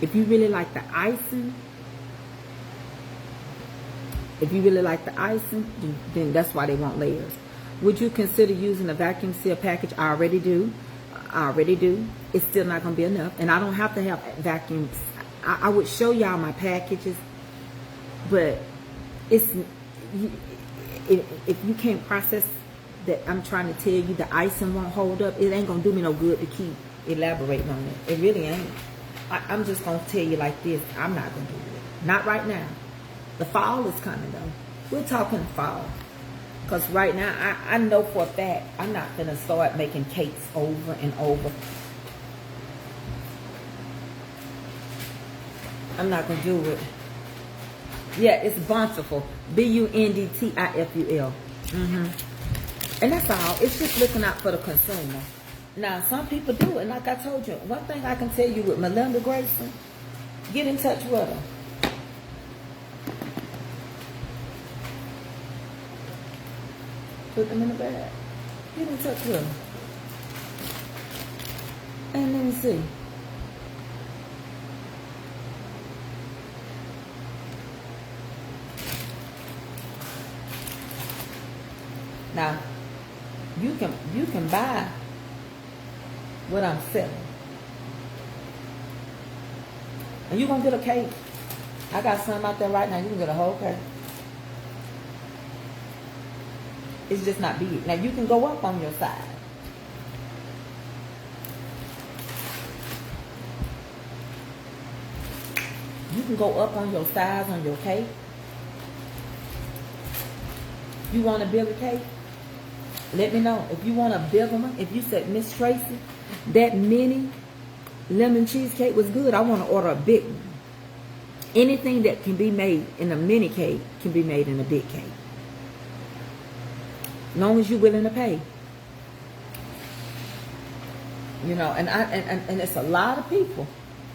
If you really like the icing, then that's why they want layers. Would you consider using a vacuum seal package? I already do. It's still not going to be enough. And I don't have to have vacuums. I would show y'all my packages. But if you can't process that I'm trying to tell you, the icing won't hold up, it ain't going to do me no good to keep elaborating on it. It really ain't. I'm just going to tell you like this. I'm not going to do it. Not right now. The fall is coming, though. We're talking fall. Because right now, I know for a fact, I'm not going to start making cakes over and over. I'm not going to do it. Yeah, it's bountiful. B-U-N-D-T-I-F-U-L. And that's all. It's just looking out for the consumer. Now, some people do it. Like I told you, one thing I can tell you with Melinda Grayson, get in touch with her. Put them in the bag. Get in touch with her. And let me see. Now, you can buy what I'm selling. And you're going to get a cake. I got some out there right now. You can get a whole cake. It's just not big. Now, you can go up on your side. You can go up on your size on your cake. You want a bigger cake? Let me know. If you want a bigger one, if you said, Miss Tracy, that mini lemon cheesecake was good, I want to order a big one. Anything that can be made in a mini cake can be made in a big cake. As long as you're willing to pay. You know, and it's a lot of people.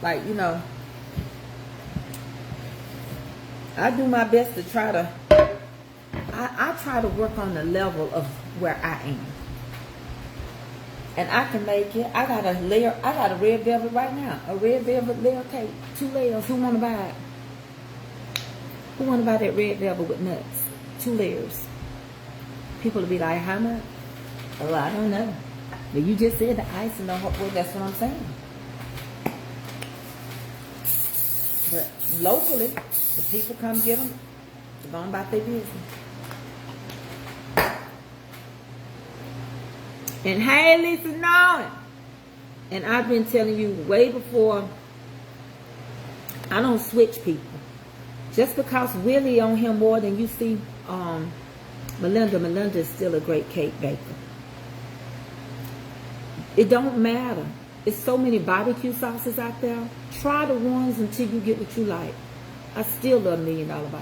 Like, you know, I do my best to try to, I try to work on the level of where I am. And I can make it. I got a red velvet right now. A red velvet layer cake. 2 layers. Who want to buy it? Who want to buy that red velvet with nuts? 2 layers. People will be like, how much? Oh, I don't know. But you just said the ice and the hot. Well, that's what I'm saying. But locally, the people come get them. They're going about their business. And hey, Lisa Nolan. And I've been telling you way before, I don't switch people. Just because Willie on him more than you see Melinda is still a great cake baker. It don't matter. It's so many barbecue sauces out there. Try the ones until you get what you like. I still love $1 Million Barbecue.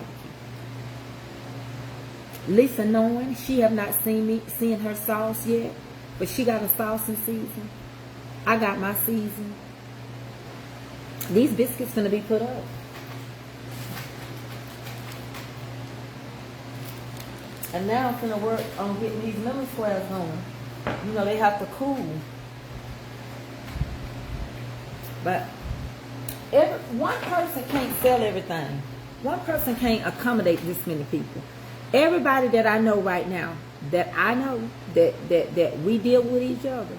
Lisa Nolan, she have not seen her sauce yet. But she got a sauce in season. I got my season. These biscuits gonna be put up. And now I'm gonna work on getting these lemon squares going. You know, they have to cool. But One person can't sell everything. One person can't accommodate this many people. Everybody that I know right now, that we deal with each other,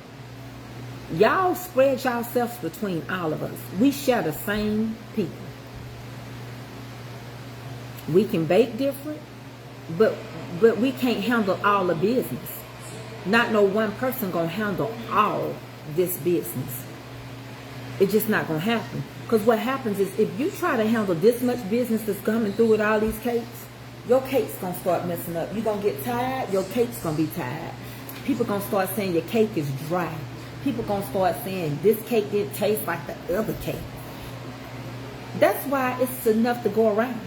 y'all spread yourselves between all of us. We share the same people. We can bake different, but we can't handle all the business. Not no one person gonna handle all this business. It's just not gonna happen. Because what happens is, if you try to handle this much business that's coming through with all these cakes, your cake's gonna start messing up. You're gonna get tired, your cake's gonna be tired. People gonna start saying your cake is dry. People gonna start saying this cake didn't taste like the other cake. That's why it's enough to go around.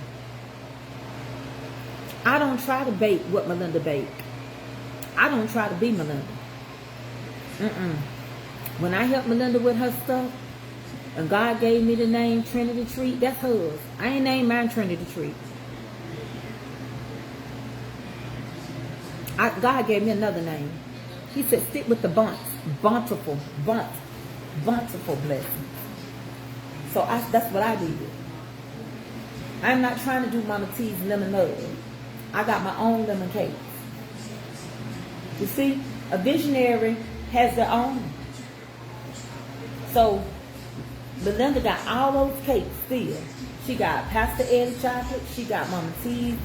I don't try to bake what Melinda baked. I don't try to be Melinda. When I help Melinda with her stuff, and God gave me the name Trinity Treat, that's hers. I ain't named mine Trinity Treat. God gave me another name. He said, stick with the bountiful blessings. So that's what I did. I'm not trying to do Mama T's lemonade. I got my own lemon cakes. You see, a visionary has their own. So Belinda got all those cakes still. She got Pastor Eddie chocolate. She got Mama T's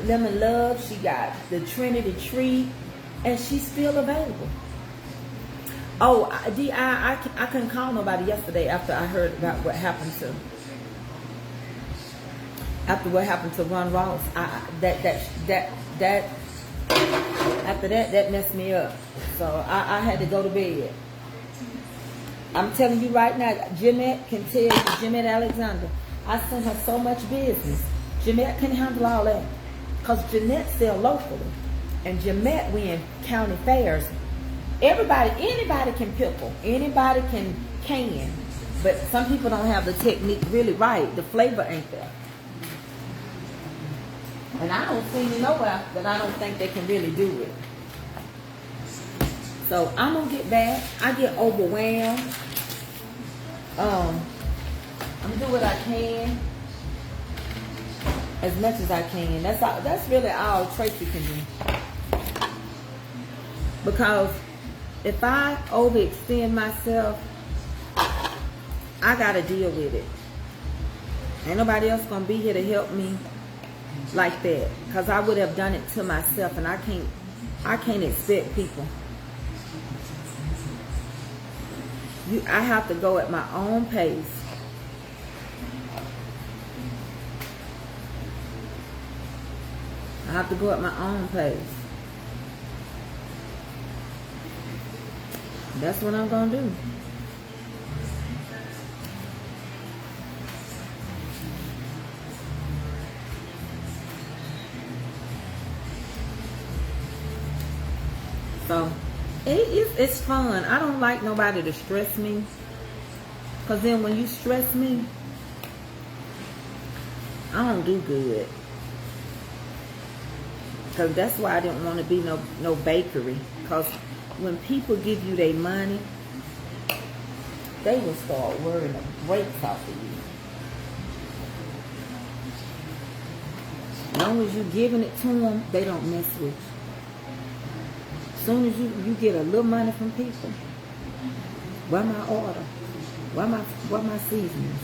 lemon love. She got the Trinity Treat, and she's still available. Oh, I couldn't call nobody yesterday after I heard about what happened to. After what happened to Ron Ross, after that messed me up. So I had to go to bed. I'm telling you right now, Jeanette can tell you, Jeanette Alexander, I sent her so much business. Jeanette couldn't handle all that. Because Jeanette sell locally. And Jeanette win county fairs. Anybody can pickle. Anybody can. But some people don't have the technique really right. The flavor ain't there. And I don't see nowhere that I don't think they can really do it. So I'm going to get back. I get overwhelmed. I'm going to do what I can. As much as I can. That's really all Tracy can do. Because if I overextend myself, I got to deal with it. Ain't nobody else going to be here to help me like that. Because I would have done it to myself. And I can't expect people. I have to go at my own pace. I have to go at my own pace. That's what I'm going to do. So, it's fun. I don't like nobody to stress me. Because then when you stress me, I don't do good. Because that's why I didn't want to be no bakery. Because when people give you their money, they will start worrying the brakes off of you. As long as you're giving it to them, they don't mess with you. As soon as you get a little money from people, where my order? Where my seasonings?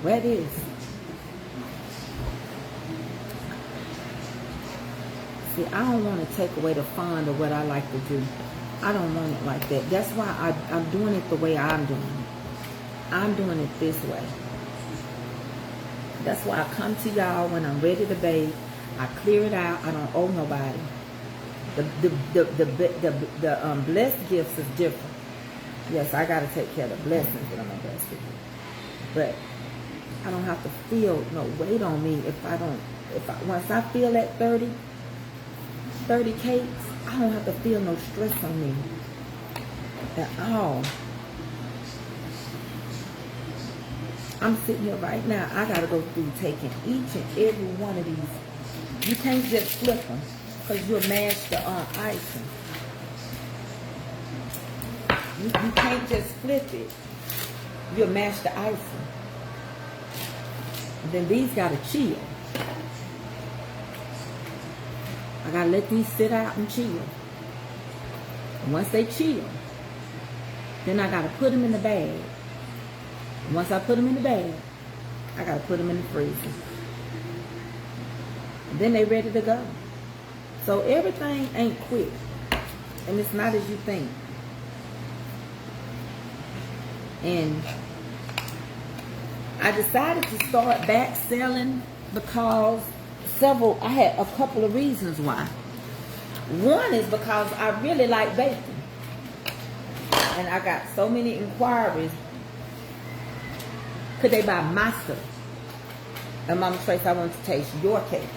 Where this? See, I don't want to take away the fun of what I like to do. I don't want it like that. That's why I'm doing it the way I'm doing it. I'm doing it this way. That's why I come to y'all when I'm ready to bake. I clear it out. I don't owe nobody. The blessed gifts is different. Yes, I got to take care of the blessings that I'm going to bless with. But I don't have to feel no weight on me once I feel that 30 cakes, I don't have to feel no stress on me at all. I'm sitting here right now. I got to go through taking each and every one of these. You can't just flip them because you'll mash the icing. You can't just flip it. You'll mash the icing. And then these gotta chill. I gotta let these sit out and chill. And once they chill, then I gotta put them in the bag. And once I put them in the bag, I gotta put them in the freezer. And then they ready to go. So everything ain't quick. And it's not as you think. And I decided to start back selling because I had a couple of reasons why. One is because I really like baking. And I got so many inquiries. Could they buy my stuff? And Mama Trace, I want to taste your cake.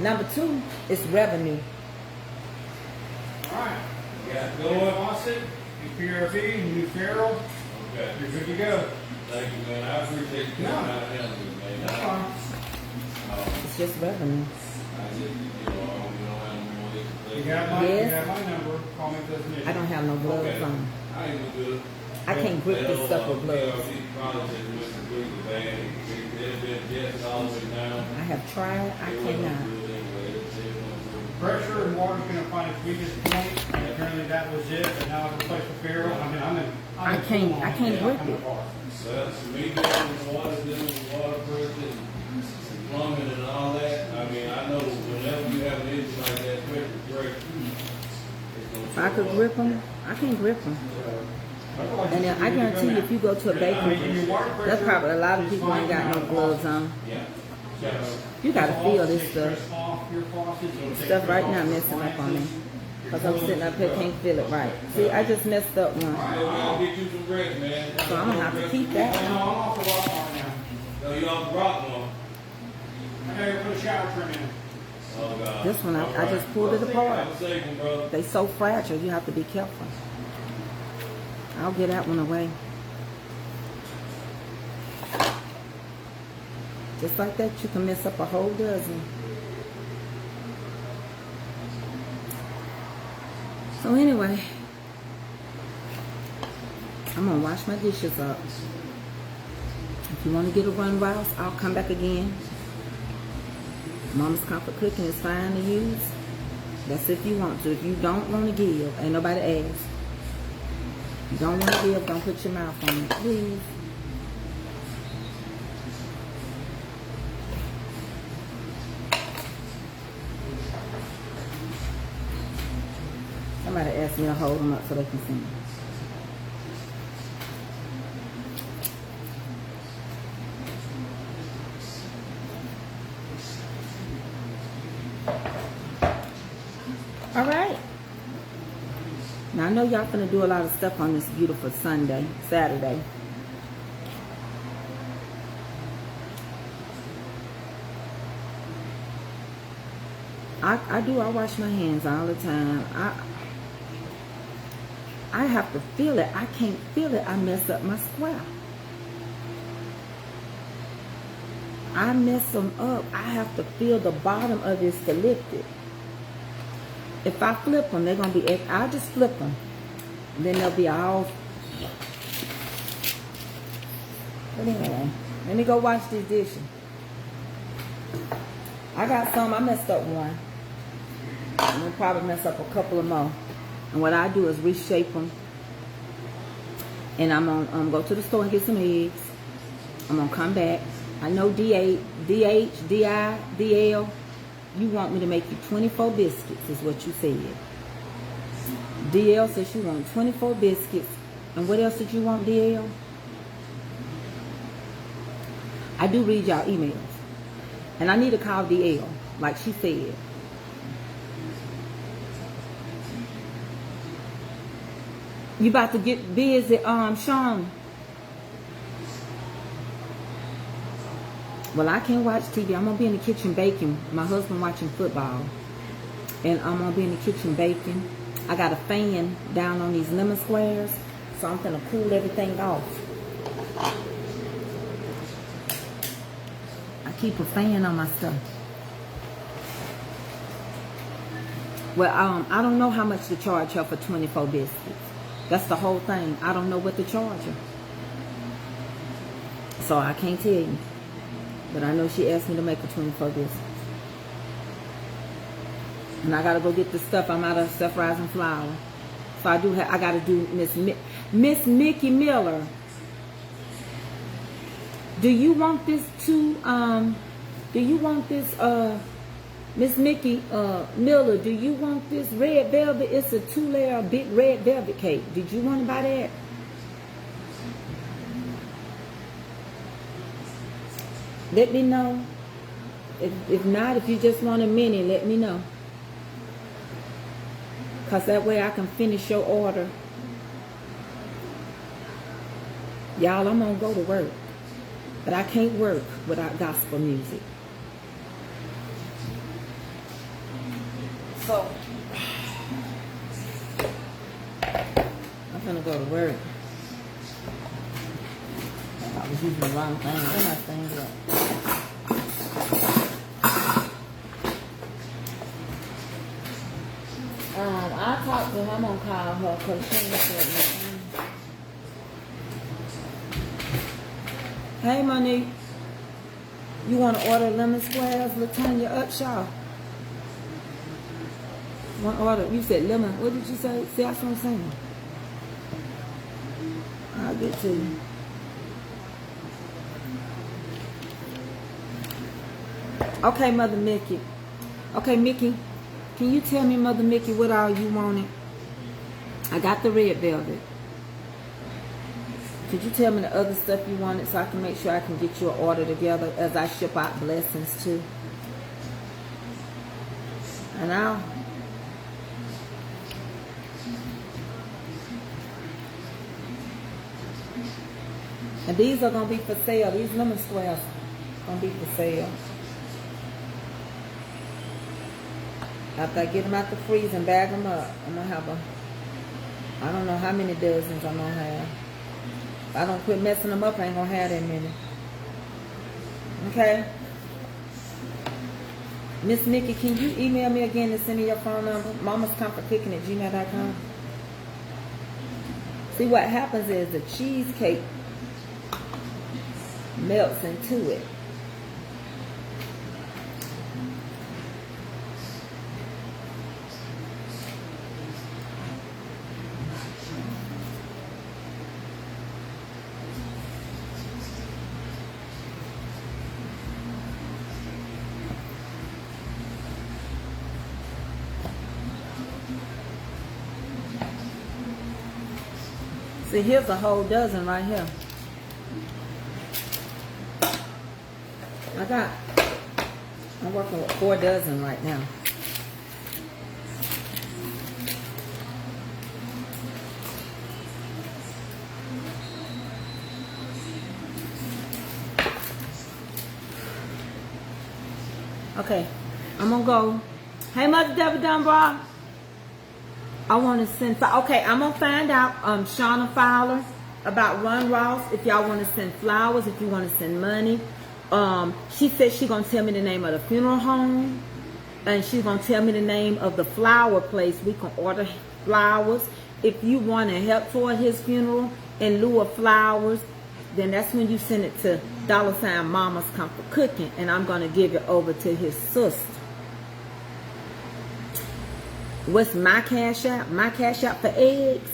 Number two is revenue. All right. Yeah, Go go on. faucet, new PRV, new ferrule. Okay. You're good to go. Thank you, man. I appreciate you coming out and helping me, man. That's fine. It's just revenue. I just, you know, we don't have no more to You play. got my, Yes. you got my number. Call me if there's an issue. I don't have no gloves Okay. on. I ain't good. I can't grip this stuff with gloves. I have tried. I cannot. Pressure and water's gonna find its weakest point, and apparently that was it, and now I've replaced the ferrule. I mean, I can't grip it. Well, to me, dealing with water, dealing with water pressure and plumbing and all that, I mean, I know whenever you have an issue like that, pressure break. If I could grip them, I can't grip them. And then I guarantee you, if you go to a bakery, there's probably a lot of people ain't got no gloves on. Yeah. You gotta feel this stuff. Stuff right now messing up on me. Because I'm sitting up here, can't feel it right. See, I just messed up one. I'll get you some rest, man. So I'm gonna have to keep that No, one. I'm off the rock right now. No, you off the rock one. I gotta put a shower trim in. Oh, God. This one, I just pulled it apart. Have a safe one, brother. They so fragile, you have to be careful. I'll get that one away. Just like that, you can mess up a whole dozen. So anyway, I'm gonna wash my dishes up. If you want to get a run rouse, I'll come back again. Mama's Comfort Cooking is fine to use. That's if you want to. If you don't want to give, ain't nobody asked. If you don't want to give, don't put your mouth on it, please. Somebody asked me to hold them up so they can see me. All right. Now I know y'all finna do a lot of stuff on this beautiful Saturday. I wash my hands all the time. I have to feel it. I can't feel it. I mess up my square. I mess them up. I have to feel the bottom of this to lift it. If I flip them, they're going to be, I'll just flip them. And then they'll be all. But anyway, let me go wash these dishes. I got some. I messed up one. I'm going to probably mess up a couple of more. And what I do is reshape them. And I'm going to go to the store and get some eggs. I'm going to come back. I know DH, DI, DL, you want me to make you 24 biscuits is what you said. DL says you want 24 biscuits. And what else did you want, DL? I do read y'all emails. And I need to call DL, like she said. You about to get busy, Sean? Well, I can't watch TV. I'm going to be in the kitchen baking. My husband watching football. And I'm going to be in the kitchen baking. I got a fan down on these lemon squares. So I'm going to cool everything off. I keep a fan on my stuff. Well, I don't know how much to charge her for 24 biscuits. That's the whole thing. I don't know what to charge her. So I can't tell you. But I know she asked me to make a 24 biscuits. And I gotta go get the stuff. I'm out of self-rising flour. So I gotta do Miss Mickey Miller. Do you want this Miss Mickey Miller, do you want this red velvet? It's a 2-layer big red velvet cake. Did you want to buy that? Let me know. If not, if you just want a mini, let me know. Because that way I can finish your order. Y'all, I'm going to go to work. But I can't work without gospel music. So, I'm going to go to work. I was using the wrong thing. Where my things at? I talked to her. I'm going to call her because she ain't said nothing. Hey, Monique. You want to order lemon squares, Latanya Upshaw? One order. You said lemon. What did you say? See, that's what I'm saying. I'll get to you. Okay, Mother Mickey. Okay, Mickey. Can you tell me, Mother Mickey, what all you wanted? I got the red velvet. Could you tell me the other stuff you wanted so I can make sure I can get you an order together as I ship out blessings too? And these are going to be for sale. These lemon squares are going to be for sale. After I get them out the freezer and bag them up, I'm going to have I don't know how many dozens I'm going to have. If I don't quit messing them up, I ain't going to have that many. Okay? Miss Nikki, can you email me again and send me your phone number? mamascomfortcooking@gmail.com. See, what happens is the cheesecake melts into it. See, here's a whole dozen right here. I'm working with 4 dozen right now. Okay, I'm gonna go. Hey, Mother Deborah Dunbar. I want to send, okay, I'm going to find out Shauna Fowler about Run Ross, if y'all want to send flowers, if you want to send money. She said she's going to tell me the name of the funeral home, and she's going to tell me the name of the flower place. We can order flowers. If you want to help toward his funeral in lieu of flowers, then that's when you send it to $ Mama's Comfort Cooking, and I'm going to give it over to his sister. What's my cash app? My cash app for eggs?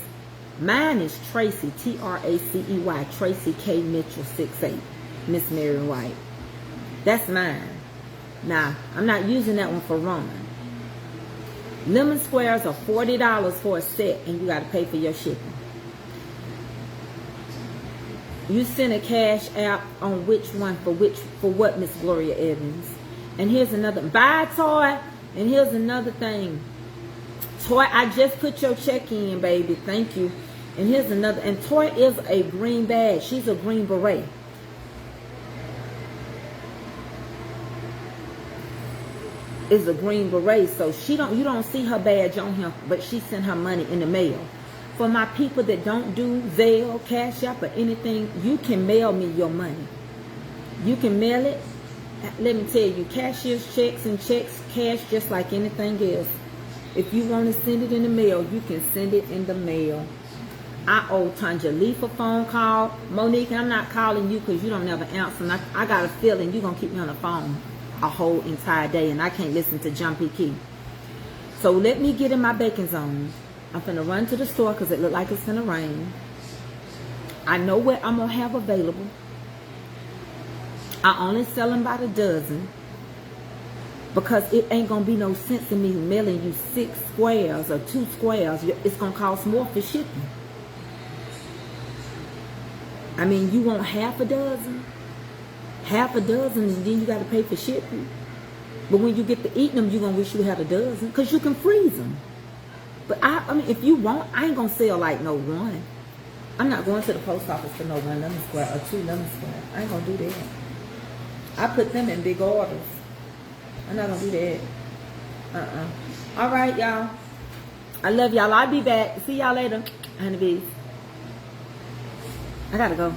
Mine is Tracy, Tracey, Tracy K. Mitchell 68, Miss Mary White. That's mine. Now, I'm not using that one for Ron. Lemon squares are $40 for a set, and you got to pay for your shipping. You send a cash app on which one for what, Miss Gloria Evans. And here's another, buy a toy, and here's another thing. Toy, I just put your check in, baby. Thank you. And here's another. And Toy is a green badge. She's a Green Beret. Is a Green Beret. So you don't see her badge on here, but she sent her money in the mail. For my people that don't do Zelle, Cash App, or anything, you can mail me your money. You can mail it. Let me tell you, cashier's checks and checks cash just like anything else. If you want to send it in the mail, you can send it in the mail. I owe Tanja Leaf a phone call. Monique, I'm not calling you because you don't never answer. And I got a feeling you're going to keep me on the phone a whole entire day, and I can't listen to Jumpy Key. So let me get in my baking zone. I'm finna run to the store because it look like it's gonna rain. I know what I'm gonna have available. I only sell them by the dozen because it ain't gonna be no sense in me mailing you 6 squares or 2 squares. It's gonna cost more for shipping. I mean, you want half a dozen? Half a dozen, and then you got to pay for shipping. But when you get to eating them, you're going to wish you had a dozen because you can freeze them. But I mean, if you want, I ain't going to sell like no one. I'm not going to the post office for no 1 lemon square or 2 lemon square. I ain't going to do that. I put them in big orders. I'm not going to do that. All right, y'all. I love y'all. I'll be back. See y'all later. Honeybees. I got to go.